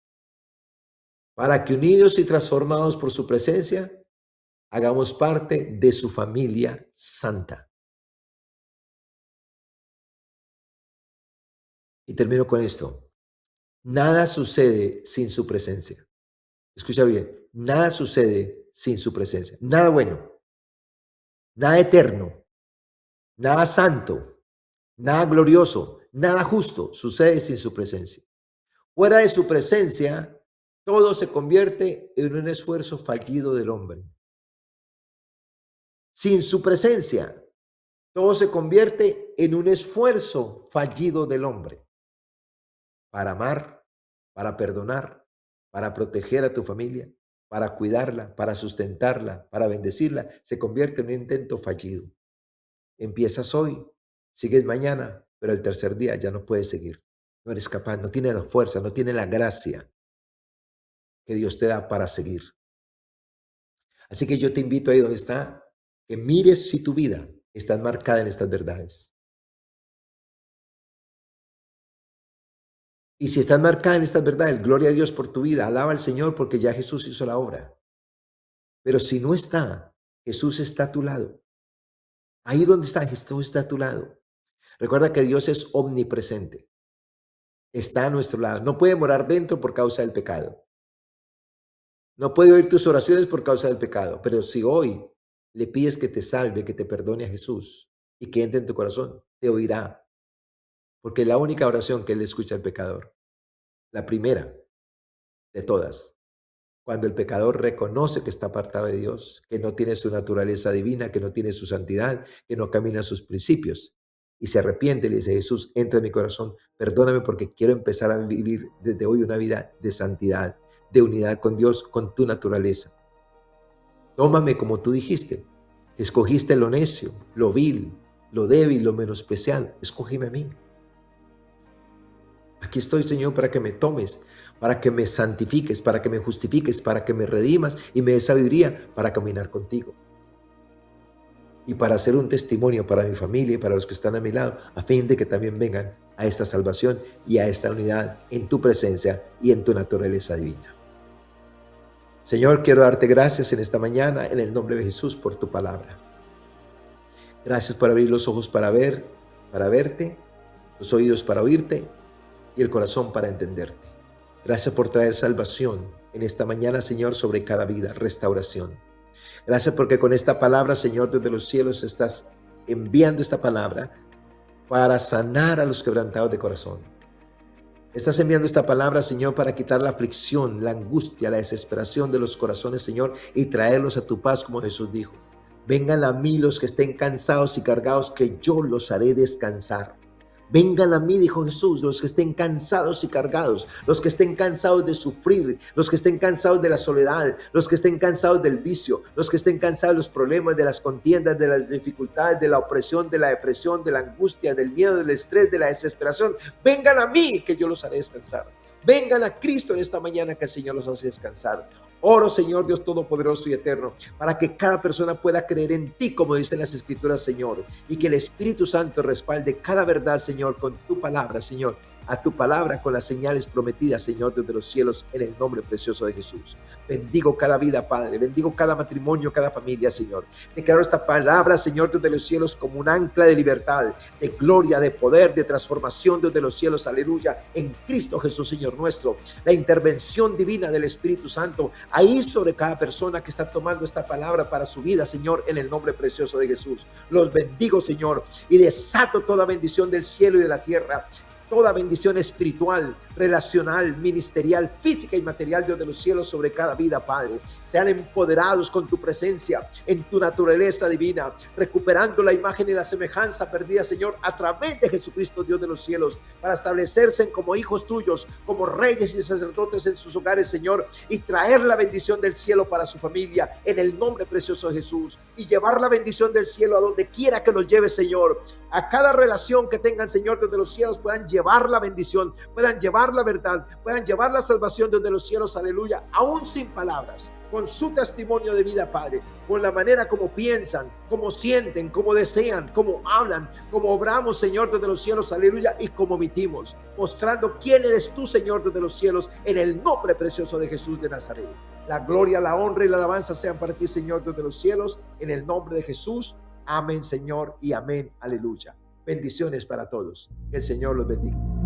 Para que unidos y transformados por su presencia, hagamos parte de su familia santa. Y termino con esto. Nada sucede sin su presencia. Escucha bien. Nada sucede sin su presencia. Nada bueno, nada eterno, nada santo, nada glorioso, nada justo sucede sin su presencia. Fuera de su presencia, todo se convierte en un esfuerzo fallido del hombre. Sin su presencia, todo se convierte en un esfuerzo fallido del hombre para amar, para perdonar, para proteger a tu familia, para cuidarla, para sustentarla, para bendecirla. Se convierte en un intento fallido. Empiezas hoy, sigues mañana, pero el tercer día ya no puedes seguir. No eres capaz, no tienes la fuerza, no tienes la gracia que Dios te da para seguir. Así que yo te invito ahí donde está, que mires si tu vida está marcada en estas verdades. Y si estás marcada en estas verdades, gloria a Dios por tu vida, alaba al Señor porque ya Jesús hizo la obra. Pero si no está, Jesús está a tu lado. Ahí donde está, Jesús está a tu lado. Recuerda que Dios es omnipresente. Está a nuestro lado. No puede morar dentro por causa del pecado. No puede oír tus oraciones por causa del pecado. Pero si hoy le pides que te salve, que te perdone a Jesús y que entre en tu corazón, te oirá. Porque es la única oración que Él escucha al pecador. La primera de todas. Cuando el pecador reconoce que está apartado de Dios, que no tiene su naturaleza divina, que no tiene su santidad, que no camina sus principios, y se arrepiente y le dice, Jesús, entra en mi corazón, perdóname porque quiero empezar a vivir desde hoy una vida de santidad, de unidad con Dios, con tu naturaleza. Tómame como tú dijiste, escogiste lo necio, lo vil, lo débil, lo menospreciado, escógeme a mí Aquí estoy, Señor, para que me tomes, para que me santifiques, para que me justifiques, para que me redimas y me des sabiduría para caminar contigo y para hacer un testimonio para mi familia y para los que están a mi lado, a fin de que también vengan a esta salvación y a esta unidad en tu presencia y en tu naturaleza divina. Señor, quiero darte gracias en esta mañana, en el nombre de Jesús, por tu palabra. Gracias por abrir los ojos para ver, para verte, los oídos para oírte y el corazón para entenderte. Gracias por traer salvación en esta mañana, Señor, sobre cada vida, restauración. Gracias porque con esta palabra, Señor, desde los cielos estás enviando esta palabra para sanar a los quebrantados de corazón. Estás enviando esta palabra, Señor, para quitar la aflicción, la angustia, la desesperación de los corazones, Señor, y traerlos a tu paz, como Jesús dijo. Vengan a mí los que estén cansados y cargados, que yo los haré descansar. Vengan a mí, dijo Jesús, los que estén cansados y cargados, los que estén cansados de sufrir, los que estén cansados de la soledad, los que estén cansados del vicio, los que estén cansados de los problemas, de las contiendas, de las dificultades, de la opresión, de la depresión, de la angustia, del miedo, del estrés, de la desesperación. Vengan a mí, que yo los haré descansar. Vengan a Cristo en esta mañana, que el Señor los hace descansar. Oro, Señor Dios Todopoderoso y Eterno, para que cada persona pueda creer en ti, como dicen las Escrituras, Señor, y que el Espíritu Santo respalde cada verdad, Señor, con tu palabra, Señor, a tu palabra con las señales prometidas, Señor, desde los cielos, en el nombre precioso de Jesús. Bendigo cada vida, Padre, bendigo cada matrimonio, cada familia, Señor. Declaro esta palabra, Señor, desde los cielos, como un ancla de libertad, de gloria, de poder, de transformación desde los cielos, aleluya, en Cristo Jesús, Señor nuestro. La intervención divina del Espíritu Santo ahí sobre cada persona que está tomando esta palabra para su vida, Señor, en el nombre precioso de Jesús. Los bendigo, Señor, y desato toda bendición del cielo y de la tierra, toda bendición espiritual, relacional, ministerial, física y material, Dios de los cielos, sobre cada vida, Padre. Sean empoderados con tu presencia, en tu naturaleza divina, recuperando la imagen y la semejanza perdida, Señor, a través de Jesucristo, Dios de los cielos, para establecerse como hijos tuyos, como reyes y sacerdotes en sus hogares, Señor, y traer la bendición del cielo para su familia, en el nombre precioso de Jesús, y llevar la bendición del cielo a donde quiera que los lleve, Señor. A cada relación que tengan, Señor, desde los cielos, puedan llevar la bendición, puedan llevar la verdad, puedan llevar la salvación desde los cielos, aleluya, aún sin palabras, con su testimonio de vida, Padre, con la manera como piensan, como sienten, como desean, como hablan, como obramos, Señor, desde los cielos, aleluya, y como omitimos, mostrando quién eres tú, Señor, desde los cielos, en el nombre precioso de Jesús de Nazaret. La gloria, la honra y la alabanza sean para ti, Señor, desde los cielos, en el nombre de Jesús. Amén, Señor, y amén, aleluya. Bendiciones para todos. Que el Señor los bendiga.